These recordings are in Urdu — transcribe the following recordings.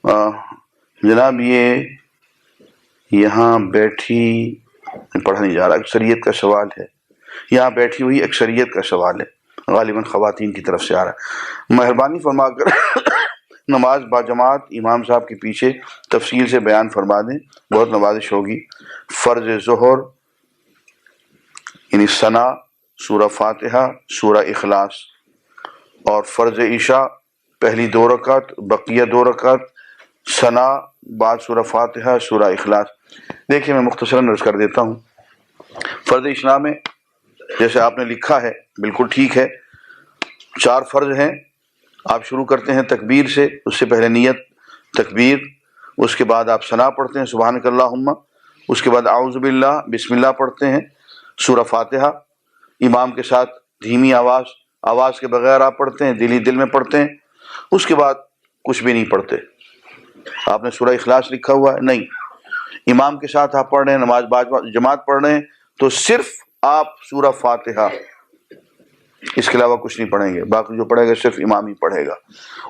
جناب یہ یہاں بیٹھی پڑھا نہیں جا رہا، اکثریت کا سوال ہے، یہاں بیٹھی ہوئی اکثریت کا سوال ہے، غالباً خواتین کی طرف سے آ رہا ہے۔ مہربانی فرما کر نماز باجماعت امام صاحب کے پیچھے تفصیل سے بیان فرما دیں، بہت نوازش ہوگی۔ فرض ظہر یعنی ثنا، سورہ فاتحہ، سورہ اخلاص، اور فرض عشاء پہلی 2 رکعت، بقیہ 2 رکعت، ثنا بعد سورہ فاتحہ، سورہ اخلاص۔ دیکھیے میں مختصراً عرض کر دیتا ہوں۔ فرض عشاء میں جیسے آپ نے لکھا ہے بالکل ٹھیک ہے، 4 فرض ہیں۔ آپ شروع کرتے ہیں تکبیر سے، اس سے پہلے نیت تکبیر، اس کے بعد آپ ثنا پڑھتے ہیں سبحانک اللہم، اس کے بعد اعوذ باللہ بسم اللہ پڑھتے ہیں، سورہ فاتحہ امام کے ساتھ دھیمی آواز کے بغیر آپ پڑھتے ہیں، دل میں پڑھتے ہیں۔ اس کے بعد کچھ بھی نہیں پڑھتے۔ آپ نے سورہ اخلاص لکھا ہوا ہے؟ نہیں، امام کے ساتھ آپ پڑھ رہے ہیں، نماز جماعت پڑھ رہے ہیں تو صرف آپ سورہ فاتحہ، اس کے علاوہ کچھ نہیں پڑھیں گے، باقی جو پڑھے گا صرف امام ہی پڑھے گا۔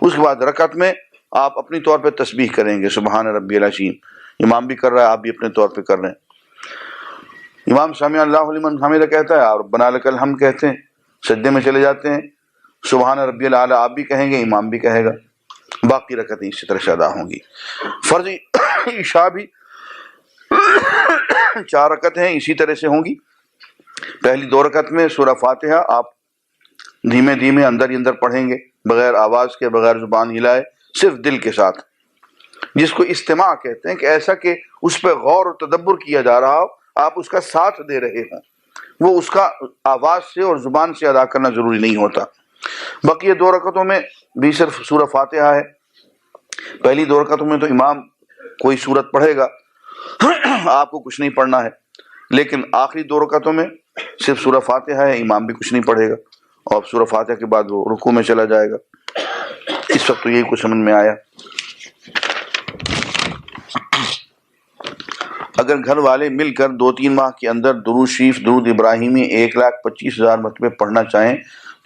اس کے بعد رکعت میں آپ اپنی طور پہ تسبیح کریں گے، سبحان ربی العظیم، امام بھی کر رہا ہے، آپ بھی اپنے طور پہ کر رہے ہیں۔ امام سمع اللہ لمن حمدہ کہتا ہے، آپ ربنا لک الحمد کہتے ہیں، سجدے میں چلے جاتے ہیں، سبحان ربی الاعلیٰ آپ بھی کہیں گے، امام بھی کہے گا، باقی رکعتیں اسی طرح سے ادا ہوں گی۔ فرض عشاء بھی 4 رکعت ہیں، اسی طرح سے ہوں گی۔ پہلی 2 رکعت میں سورہ فاتحہ آپ دھیمے دھیمے اندر ہی اندر پڑھیں گے، بغیر آواز کے، بغیر زبان ہلائے، صرف دل کے ساتھ، جس کو استماع کہتے ہیں، کہ ایسا کہ اس پہ غور و تدبر کیا جا رہا ہو، آپ اس کا ساتھ دے رہے ہوں، وہ اس کا آواز سے اور زبان سے ادا کرنا ضروری نہیں ہوتا۔ بقیہ 2 رکعتوں میں بھی صرف سورہ فاتحہ ہے۔ پہلی 2 رکعتوں میں تو امام کوئی سورت پڑھے گا، آپ کو کچھ نہیں پڑھنا ہے، لیکن آخری 2 رکعتوں میں صرف سورہ فاتحہ ہے، امام بھی کچھ نہیں پڑھے گا، اور سورہ فاتحہ کے بعد وہ رکوع میں چلا جائے گا۔ اس وقت تو یہی کچھ سمجھ میں آیا۔ اگر گھر والے مل کر 2-3 ماہ کے اندر درود شریف، درود ابراہیمی 1,25,000 مرتبے پڑھنا چاہیں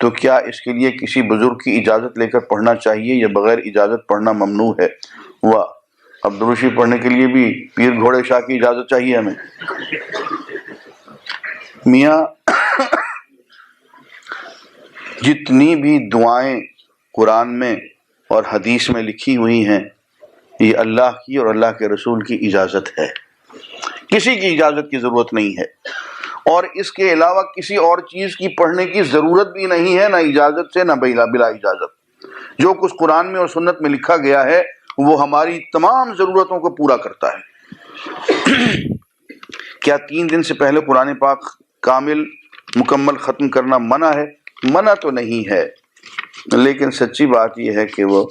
تو کیا اس کے لیے کسی بزرگ کی اجازت لے کر پڑھنا چاہیے یا بغیر اجازت پڑھنا ممنوع ہے؟ واہ، اب درود شریف پڑھنے کے لیے بھی پیر گھوڑے شاہ کی اجازت چاہیے ہمیں۔ میاں جتنی بھی دعائیں قرآن میں اور حدیث میں لکھی ہوئی ہیں، یہ اللہ کی اور اللہ کے رسول کی اجازت ہے، کسی کی اجازت کی ضرورت نہیں ہے، اور اس کے علاوہ کسی اور چیز کی پڑھنے کی ضرورت بھی نہیں ہے، نہ اجازت سے نہ بلا اجازت۔ جو کچھ قرآن میں اور سنت میں لکھا گیا ہے وہ ہماری تمام ضرورتوں کو پورا کرتا ہے۔ کیا 3 دن سے پہلے قرآن پاک کامل مکمل ختم کرنا منع ہے؟ منع تو نہیں ہے، لیکن سچی بات یہ ہے کہ وہ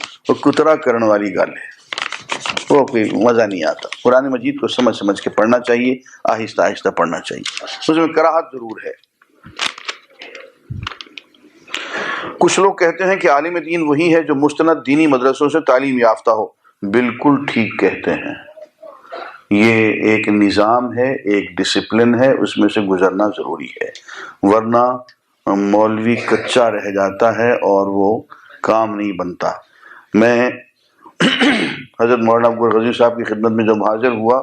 کترا کرنے والی گل ہے، وہ کوئی مزہ نہیں آتا۔ قرآن مجید کو سمجھ سمجھ کے پڑھنا چاہیے، آہستہ آہستہ پڑھنا چاہیے، اس میں کراہت ضرور ہے۔ کچھ لوگ کہتے ہیں کہ عالم دین وہی ہے جو مستند دینی مدرسوں سے تعلیم یافتہ ہو۔ بالکل ٹھیک کہتے ہیں، یہ ایک نظام ہے، ایک ڈسپلن ہے، اس میں سے گزرنا ضروری ہے، ورنہ مولوی کچا رہ جاتا ہے اور وہ کام نہیں بنتا۔ میں حضرت مولانا عبد الغنی صاحب کی خدمت میں جب حاضر ہوا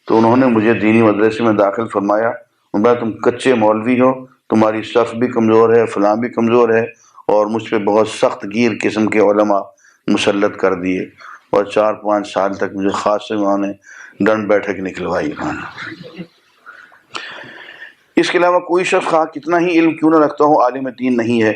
تو انہوں نے مجھے دینی مدرسے میں داخل فرمایا، بھائی تم کچے مولوی ہو، تمہاری صف بھی کمزور ہے، فلاں بھی کمزور ہے، اور مجھ پہ بہت سخت گیر قسم کے علماء مسلط کر دیے، اور 4-5 سال تک مجھے خاص سے انہوں نے ڈنڈ بیٹھک نکلوائی۔ اس کے علاوہ کوئی شخص خواہ کتنا ہی علم کیوں نہ رکھتا ہو، عالم دین نہیں ہے۔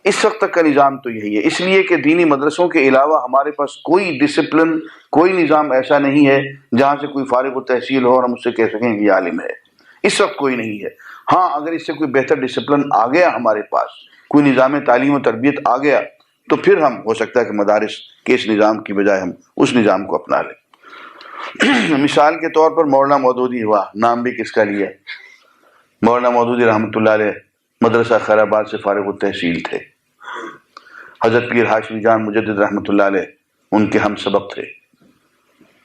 اس وقت تک کا نظام تو یہی ہے، اس لیے کہ دینی مدرسوں کے علاوہ ہمارے پاس کوئی ڈسپلن، کوئی نظام ایسا نہیں ہے جہاں سے کوئی فارغ التحصیل ہو اور ہم اس سے کہہ سکیں کہ یہ عالم ہے۔ اس وقت کوئی نہیں ہے۔ ہاں اگر اس سے کوئی بہتر ڈسپلن آ گیا ہمارے پاس، کوئی نظام تعلیم و تربیت آ گیا، تو پھر ہم ہو سکتا ہے کہ مدارس کے اس نظام کی بجائے ہم اس نظام کو اپنا لیں۔ مثال کے طور پر مولانا مودودی ہوا، نام بھی کس کا لیا؟ مولانا مودودی رحمۃ اللہ علیہ مدرسہ خیر آباد سے فارغ التحصیل تھے۔ حضرت پیر ہاشمی جان مجدد رحمۃ اللہ علیہ ان کے ہم سبق تھے۔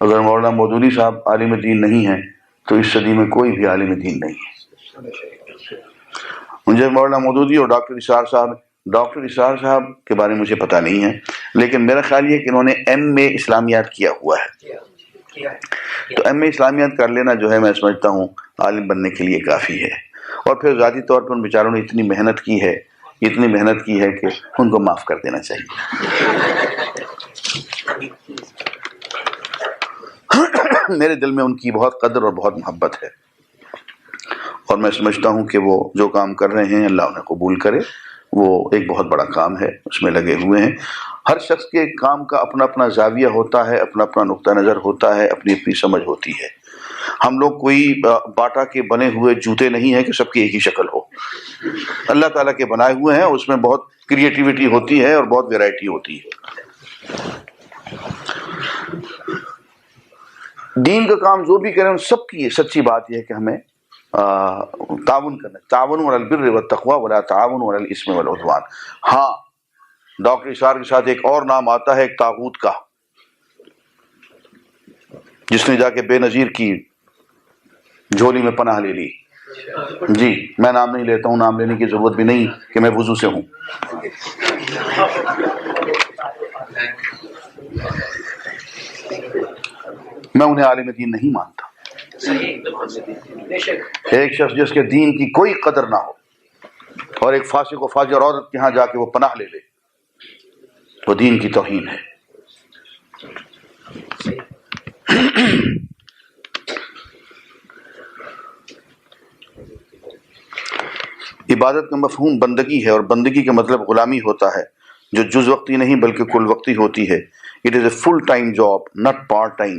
اگر مولانا مودودی صاحب عالم دین نہیں ہیں تو اس صدی میں کوئی بھی عالم دین نہیں ہے۔ مجھے مولانا مودودی اور ڈاکٹر اسرار صاحب کے بارے میں مجھے پتہ نہیں ہے، لیکن میرا خیال یہ کہ انہوں نے ایم اے اسلامیات کیا ہوا ہے، تو ایم اے اسلامیات کر لینا جو ہے میں سمجھتا ہوں عالم بننے کے لیے کافی ہے۔ اور پھر ذاتی طور پر ان بیچاروں نے اتنی محنت کی ہے کہ ان کو معاف کر دینا چاہیے۔ میرے دل میں ان کی بہت قدر اور بہت محبت ہے، اور میں سمجھتا ہوں کہ وہ جو کام کر رہے ہیں اللہ انہیں قبول کرے، وہ ایک بہت بڑا کام ہے، اس میں لگے ہوئے ہیں۔ ہر شخص کے کام کا اپنا اپنا زاویہ ہوتا ہے، اپنا اپنا نقطہ نظر ہوتا ہے، اپنی اپنی سمجھ ہوتی ہے۔ ہم لوگ کوئی باٹا کے بنے ہوئے جوتے نہیں ہیں کہ سب کی ایک ہی شکل ہو۔ اللہ تعالیٰ کے بنائے ہوئے ہیں، اس میں بہت کریٹیوٹی ہوتی ہے اور بہت ویرائٹی ہوتی ہے۔ دین کا کام جو بھی کریں ان سب کی سچی بات یہ ہے کہ ہمیں تعاون کرنا، تعاون علی البر والتقوی ولا تعاون علی الاسم والعدوان۔ ہاں، ڈاکٹر اشار کے ساتھ ایک اور نام آتا ہے ایک طاغوت کا، جس نے جا کے بے نظیر کی جھولی میں پناہ لے لی۔ جی میں نام نہیں لیتا ہوں، نام لینے کی ضرورت بھی نہیں کہ میں وضو سے ہوں۔ میں انہیں عالم دین نہیں مانتا۔ ایک شخص جس کے دین کی کوئی قدر نہ ہو اور ایک فاسق و فاجر عورت کے ہاں جا کے وہ پناہ لے لے، وہ دین کی توہین ہے۔ عبادت کا مفہوم بندگی ہے، اور بندگی کا مطلب غلامی ہوتا ہے جو جز وقتی نہیں بلکہ کل وقتی ہوتی ہے۔ It is a full time job not part time.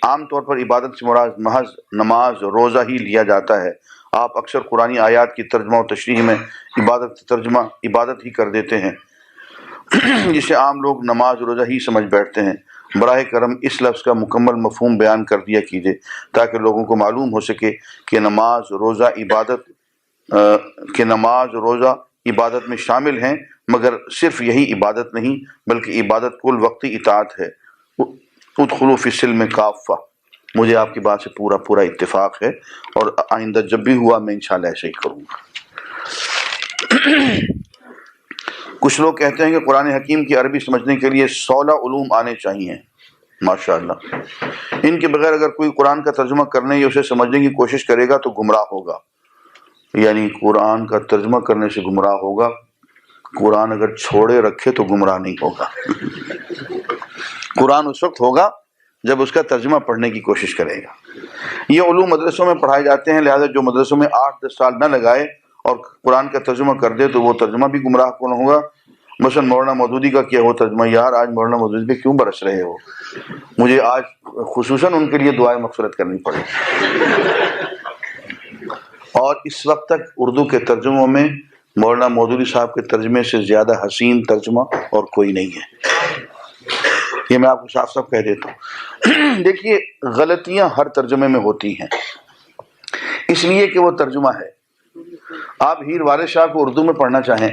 عام طور پر عبادت سے مراد محض نماز روزہ ہی لیا جاتا ہے۔ آپ اکثر قرآنی آیات کی ترجمہ و تشریح میں عبادت ترجمہ عبادت ہی کر دیتے ہیں، جسے عام لوگ نماز روزہ ہی سمجھ بیٹھتے ہیں۔ براہ کرم اس لفظ کا مکمل مفہوم بیان کر دیا کیجیے تاکہ لوگوں کو معلوم ہو سکے کہ نماز روزہ عبادت میں شامل ہیں، مگر صرف یہی عبادت نہیں بلکہ عبادت کل وقتی اطاعت ہے۔ ادخلوا فی السلم کافہ۔ مجھے آپ کی بات سے پورا اتفاق ہے، اور آئندہ جب بھی ہوا میں انشاءاللہ ایسے ہی کروں گا۔ کچھ لوگ کہتے ہیں کہ قرآن حکیم کی عربی سمجھنے کے لیے 16 علوم آنے چاہیے۔ ماشاءاللہ، ان کے بغیر اگر کوئی قرآن کا ترجمہ کرنے یا اسے سمجھنے کی کوشش کرے گا تو گمراہ ہوگا۔ یعنی قرآن کا ترجمہ کرنے سے گمراہ ہوگا، قرآن اگر چھوڑے رکھے تو گمراہ نہیں ہوگا۔ قرآن اس وقت ہوگا جب اس کا ترجمہ پڑھنے کی کوشش کرے گا۔ یہ علوم مدرسوں میں پڑھائے جاتے ہیں، لہذا جو مدرسوں میں 8-10 سال نہ لگائے اور قرآن کا ترجمہ کر دے تو وہ ترجمہ بھی گمراہ کون ہوگا۔ مثلا مولانا مودودی کا کیا ہوا ترجمہ، یار آج مولانا مودودی پہ کیوں برس رہے ہو؟ مجھے آج خصوصاً ان کے لیے دعائیں مغفرت کرنی پڑی۔ اور اس وقت تک اردو کے ترجموں میں مولانا مودودی صاحب کے ترجمے سے زیادہ حسین ترجمہ اور کوئی نہیں ہے، یہ میں آپ کو صاف صاف کہہ دیتا ہوں۔ دیکھیے، غلطیاں ہر ترجمے میں ہوتی ہیں، اس لیے کہ وہ ترجمہ ہے۔ آپ ہیر وارث شاہ کو اردو میں پڑھنا چاہیں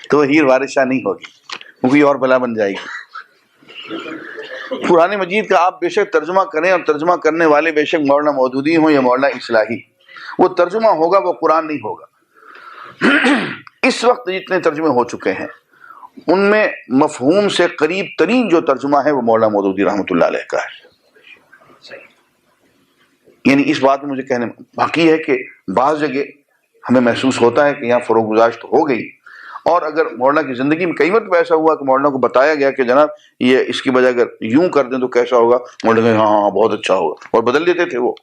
تو وہ ہیر وارث شاہ نہیں ہوگی، وہ کوئی اور بلا بن جائے گی۔ قرآن مجید کا آپ بے شک ترجمہ کریں، اور ترجمہ کرنے والے بے شک مولانا مودودی ہوں یا مولانا اصلاحی، وہ ترجمہ ہوگا، وہ قرآن نہیں ہوگا۔ اس وقت جتنے ترجمے ہو چکے ہیں ان میں مفہوم سے قریب ترین جو ترجمہ ہے وہ مولانا مودودی رحمۃ اللہ علیہ کا ہے۔ یعنی اس بات میں مجھے کہنے باقی ہے کہ بعض جگہ ہمیں محسوس ہوتا ہے کہ یہاں فروغ گزاشت ہو گئی، اور اگر مولانا کی زندگی میں کئی مرتبہ ایسا ہوا کہ مولانا کو بتایا گیا کہ جناب یہ اس کی بجائے اگر یوں کر دیں تو کیسا ہوگا، مولانا کہ ہاں بہت اچھا ہوگا، اور بدل دیتے تھے وہ۔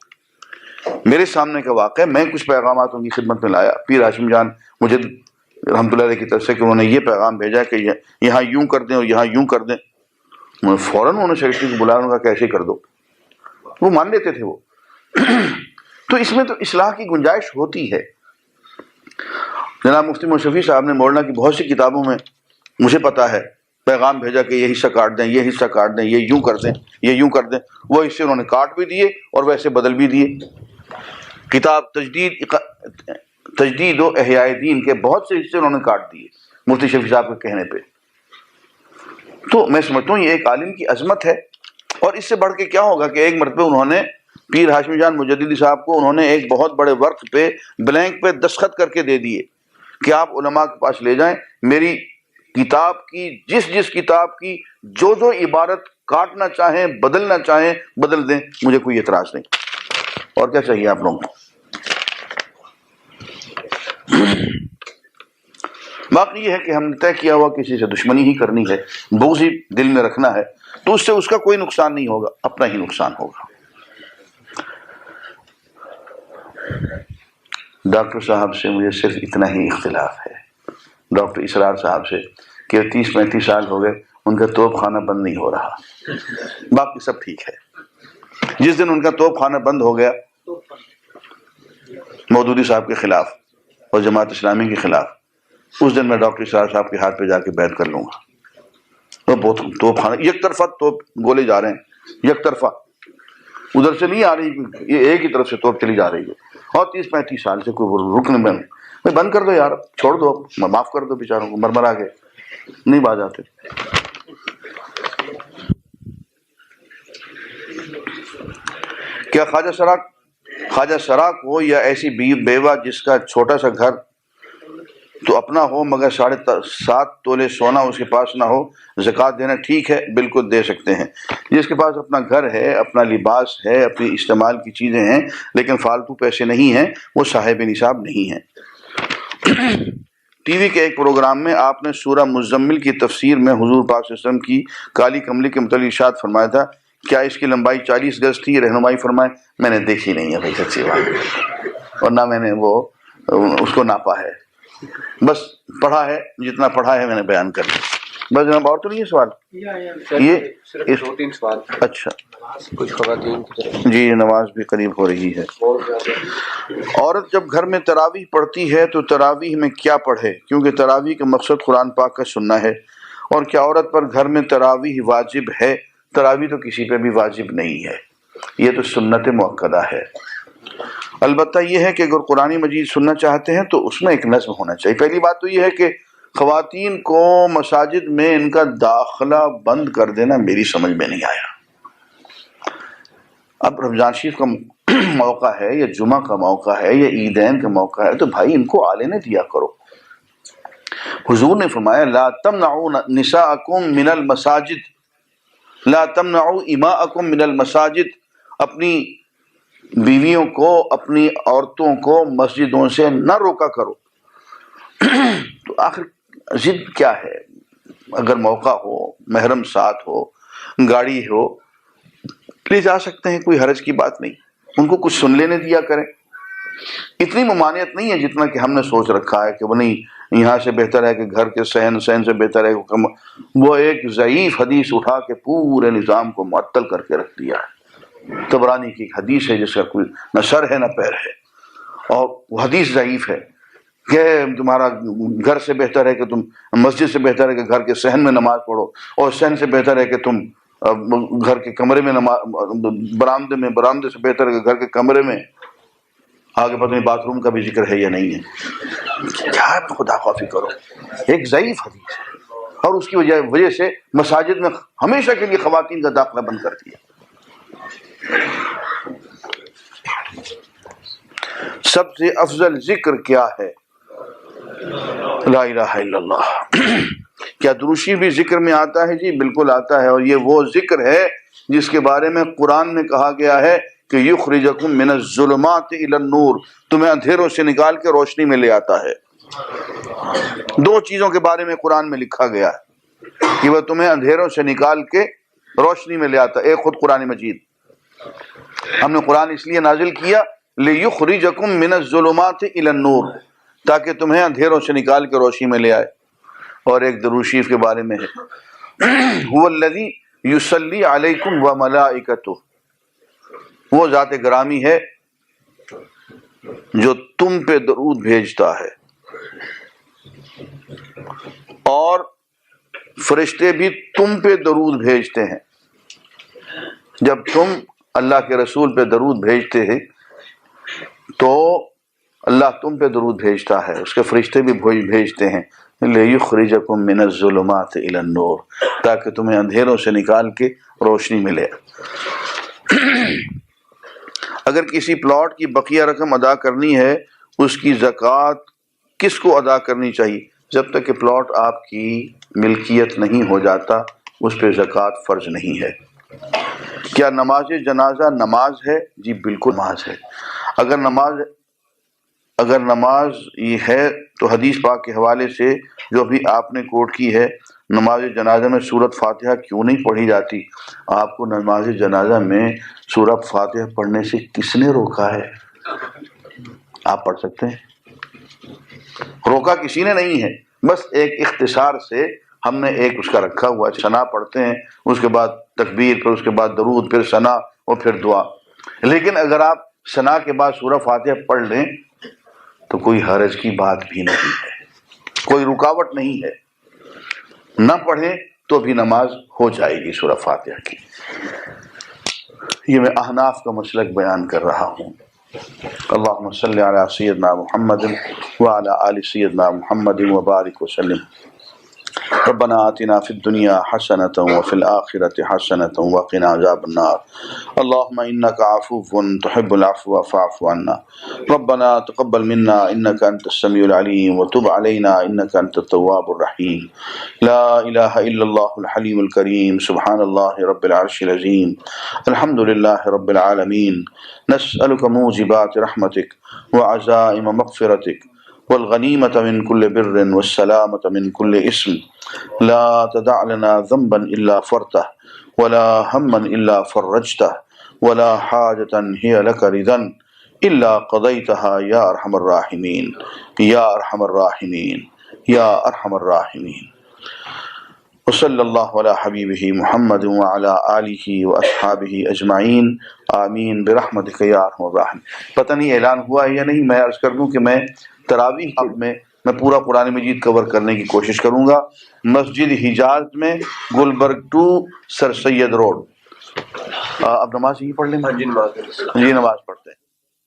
میرے سامنے کا واقعہ، میں کچھ پیغامات ان کی خدمت میں لایا، پیر ہاشم جان مجھے رحمۃ اللہ علیہ کی طرف سے کہ انہوں نے یہ پیغام بھیجا کہ یہاں یوں کر دیں اور یہاں یوں کر دیں، فوراً انہوں نے سیکرٹری کو بلایا، انہوں نے کہا کیسے کر دو، وہ مان لیتے تھے وہ۔ تو اس میں تو اصلاح کی گنجائش ہوتی ہے۔ جناب مفتی مشفی صاحب نے مولانا کی بہت سی کتابوں میں مجھے پتا ہے پیغام بھیجا کہ یہ حصہ کاٹ دیں، یہ حصہ کاٹ دیں، یہ یوں کر دیں، یہ یوں کر دیں، وہ حصے انہوں نے کاٹ بھی دیے اور ویسے بدل بھی دیے۔ کتاب تجدید و احیاء دین کے بہت سے حصے انہوں نے کاٹ دیے مفتی شفیع صاحب کے کہنے پہ۔ تو میں سمجھتا ہوں یہ ایک عالم کی عظمت ہے، اور اس سے بڑھ کے کیا ہوگا کہ ایک مرتبہ انہوں نے پیر ہاشمی جان مجددی صاحب کو انہوں نے ایک بہت بڑے ورق پہ بلینک پہ دستخط کر کے دے دیے کہ آپ علماء کے پاس لے جائیں، میری کتاب کی جس کتاب کی جو عبارت کاٹنا چاہیں بدلنا چاہیں بدل دیں، مجھے کوئی اعتراض نہیں۔ اور کیا چاہیے آپ لوگوں کو؟ باقی یہ ہے کہ ہم نے طے کیا ہوا کسی سے دشمنی ہی کرنی ہے، بغض ہی دل میں رکھنا ہے، تو اس سے اس کا کوئی نقصان نہیں ہوگا، اپنا ہی نقصان ہوگا۔ ڈاکٹر صاحب سے مجھے صرف اتنا ہی اختلاف ہے، ڈاکٹر اسرار صاحب سے، کہ 30-35 سال ہو گئے ان کا توپ خانہ بند نہیں ہو رہا، باقی سب ٹھیک ہے۔ جس دن ان کا توپ خانہ بند ہو گیا مودودی صاحب کے خلاف اور جماعت اسلامی کے خلاف، اس دن میں ڈاکٹر اسرار صاحب کے ہاتھ پہ جا کے بیعت کر لوں گا۔ وہ بہت توپ خانہ، یک طرفہ توپ گولے جا رہے ہیں، یک طرفہ، ادھر سے نہیں آ رہی، یہ ایک ہی طرف سے توپ چلی جا رہی ہے، اور 30-35 سال سے کوئی رکن میں بند کر دو یار، چھوڑ دو، معاف کر دو بیچاروں کو، مرمرا کے نہیں باز آتے۔ کیا خواجہ سراق ہو یا ایسی بیوہ جس کا چھوٹا سا گھر تو اپنا ہو مگر 7.5 تولے سونا اس کے پاس نہ ہو، زکوٰۃ دینا ٹھیک ہے؟ بالکل دے سکتے ہیں۔ جس کے پاس اپنا گھر ہے، اپنا لباس ہے، اپنی استعمال کی چیزیں ہیں لیکن فالتو پیسے نہیں ہیں، وہ صاحب نصاب نہیں ہیں۔ ٹی وی کے ایک پروگرام میں آپ نے سورہ مزمل کی تفسیر میں حضور پاک صلی اللہ علیہ وسلم کی کالی کملی کے متعلق ارشاد فرمایا تھا، کیا اس کی لمبائی 40 گز تھی؟ رہنمائی فرمائے۔ میں نے دیکھی نہیں ہے بھائی، سچی بات، اور نہ میں نے وہ اس کو ناپا ہے، بس پڑھا ہے، جتنا پڑھا ہے میں نے بیان کر دیا بس جناب۔ اور تو نہیں ہے سوال؟ یہ 2-3 سوال۔ اچھا، کچھ خواتین کی طرف جی، نماز بھی قریب ہو رہی ہے۔ عورت جب گھر میں تراویح پڑھتی ہے تو تراویح میں کیا پڑھے؟ کیونکہ تراویح کا مقصد قرآن پاک کا سننا ہے۔ اور کیا عورت پر گھر میں تراویح واجب ہے؟ تراویح تو کسی پہ بھی واجب نہیں ہے، یہ تو سنت مؤکدہ ہے۔ البتہ یہ ہے کہ اگر قرآن مجید سننا چاہتے ہیں تو اس میں ایک نظم ہونا چاہیے۔ پہلی بات تو یہ ہے کہ خواتین کو مساجد میں ان کا داخلہ بند کر دینا میری سمجھ میں نہیں آیا۔ اب رمضان شریف کا موقع ہے یا جمعہ کا موقع ہے یا عیدین کا موقع ہے تو بھائی ان کو آنے دیا کرو۔ حضور نے فرمایا لا تمنعوا نساءکم من المساجد، لا تمنعوا اماءکم من المساجد، اپنی بیویوں کو، اپنی عورتوں کو مسجدوں سے نہ روکا کرو۔ تو آخر ضد کیا ہے؟ اگر موقع ہو، محرم ساتھ ہو، گاڑی ہو، لے جا سکتے ہیں، کوئی حرج کی بات نہیں، ان کو کچھ سن لینے دیا کریں۔ اتنی ممانعت نہیں ہے جتنا کہ ہم نے سوچ رکھا ہے کہ وہ نہیں، یہاں سے بہتر ہے کہ گھر کے صحن سے بہتر ہے کہ وہ ایک ضعیف حدیث اٹھا کے پورے نظام کو معطل کر کے رکھ دیا ہے۔ طبرانی کی حدیث ہے جس کا کوئی نہ سر ہے نہ پیر ہے، اور وہ حدیث ضعیف ہے کہ تمہارا گھر سے بہتر ہے کہ تم مسجد سے بہتر ہے کہ گھر کے صحن میں نماز پڑھو، اور صحن سے بہتر ہے کہ تم گھر کے کمرے میں برآمدے سے بہتر ہے کہ گھر کے کمرے میں۔ آگے پتہ نہیں باتھ روم کا بھی ذکر ہے یا نہیں ہے، کیا خدا خوفی کرو، ایک ضعیف حدیث ہے، اور اس کی وجہ سے مساجد میں ہمیشہ کے لیے خواتین کا داخلہ بند کر دیا۔ سب سے افضل ذکر کیا ہے؟ لا الہ الا اللہ۔ کیا دروشی بھی ذکر میں آتا ہے؟ جی بالکل آتا ہے، اور یہ وہ ذکر ہے جس کے بارے میں قرآن میں کہا گیا ہے کہ یخرجکم من الظلمات الی النور، تمہیں اندھیروں سے نکال کے روشنی میں لے آتا ہے۔ 2 چیزوں کے بارے میں قرآن میں لکھا گیا ہے کہ وہ تمہیں اندھیروں سے نکال کے روشنی میں لے آتا ہے۔ ایک خود قرآن مجید، ہم نے قرآن اس لیے نازل کیا لِيُخْرِجَكُم مِّنَ الظُّلُمَاتِ إِلَى النُّورِ، تاکہ تمہیں اندھیروں سے نکال کے روشنی میں لے آئے۔ اور ایک درود شریف کے بارے میں ہے هُوَ الَّذِي يُصَلِّي عَلَيْكُمْ وَمَلَائِكَتُهُ، وہ ذات گرامی ہے جو تم پہ درود بھیجتا ہے، اور فرشتے بھی تم پہ درود بھیجتے ہیں۔ جب تم اللہ کے رسول پہ درود بھیجتے ہیں تو اللہ تم پہ درود بھیجتا ہے، اس کے فرشتے بھی بھیجتے ہیں لِيُخْرِجَكُم مِّنَ الظُّلُمَاتِ إِلَى النُّورِ، تاکہ تمہیں اندھیروں سے نکال کے روشنی ملے۔ اگر کسی پلاٹ کی بقیہ رقم ادا کرنی ہے، اس کی زکوٰۃ کس کو ادا کرنی چاہیے؟ جب تک کہ پلاٹ آپ کی ملکیت نہیں ہو جاتا اس پہ زکوٰۃ فرض نہیں ہے۔ کیا نماز جنازہ نماز ہے؟ جی بالکل نماز ہے۔ اگر نماز یہ ہے تو حدیث پاک کے حوالے سے جو بھی آپ نے کوٹ کی ہے، نماز جنازہ میں سورۃ فاتحہ کیوں نہیں پڑھی جاتی؟ آپ کو نماز جنازہ میں سورۃ فاتحہ پڑھنے سے کس نے روکا ہے؟ آپ پڑھ سکتے ہیں، روکا کسی نے نہیں ہے، بس ایک اختصار سے ہم نے ایک اس کا رکھا ہوا ہے، ثنا پڑھتے ہیں، اس کے بعد تکبیر، پھر اس کے بعد درود، پھر ثنا اور پھر دعا۔ لیکن اگر آپ ثنا کے بعد سورۃ فاتحہ پڑھ لیں تو کوئی حرج کی بات بھی نہیں ہے، کوئی رکاوٹ نہیں ہے، نہ پڑھیں تو بھی نماز ہو جائے گی سورۃ فاتحہ کی۔ یہ میں احناف کا مسلک بیان کر رہا ہوں۔ اللہم صلی علی سیدنا محمد وعلی آل سیدنا محمد وبارک وسلم۔ ربنا آتنا فی الدنیا حسنۃ وفی الآخرۃ حسنۃ وقنا عذاب النار۔ اللہم انک عفو تحب العفو فاعف عنا۔ ربنا تقبل منا انک انت السمیع العلیم وتب علینا انک انت التواب الرحیم۔ لا الہ الا اللہ الحلیم الکریم، سبحان اللہ رب العرش العظیم، الحمد للہ رب العالمین۔ نسألک موجبات رحمتک وعزائم مغفرتک والغنیمة من كل بر والسلامة من كل اسم، لا تدع لنا ذنبا إلا فرته ولا هما إلا فرجته ولا حاجة هي لك رضا إلا قضيتها يا أرحم الراحمين يا أرحم الراحمين يا أرحم الراحمين۔ وصلی اللہ علی حبیبہ محمد وعلی آلہ واصحابہ اجمعین، آمین برحمتک یا ارحم الراحمین۔ پتہ نہیں اعلان ہوا ہے یا نہیں، میں عرض کر دوں کہ میں تراویح میں پورا قرآن مجید کور کرنے کی کوشش کروں گا۔ مسجد حجاز میں گلبرگ 2 سر سید روڈ۔ اب نماز ہی پڑھ لیں؟ جی نماز پڑھتے ہیں۔